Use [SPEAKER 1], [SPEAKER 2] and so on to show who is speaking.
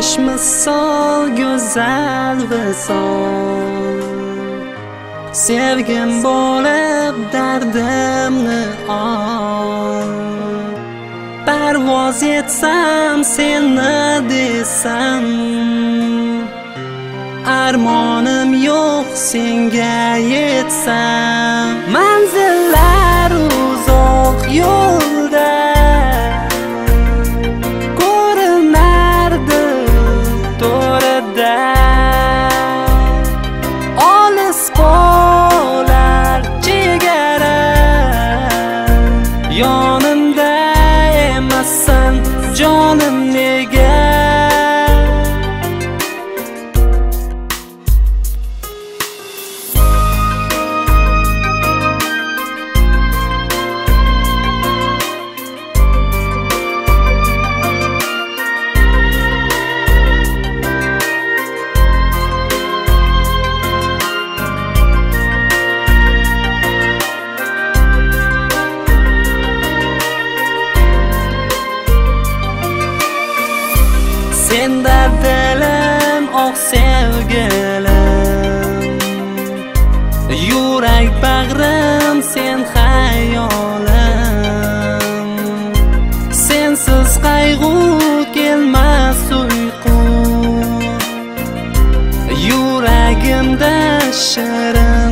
[SPEAKER 1] Yosh misol go'zal visol, sevgim bo'lib dardimni ol. Parvoz etsam seni desam, armonim yo'q senga yetsam. Manzillar uzoq yo'lda ko'rinardi to'rida, olis qolar chegara. Yonimda emassan jonim nega? Senda dilim oq sevgilim, yurak bag'rim sen xayolim. Sensiz qayg'u kelmas uyqu, yuragimda shirin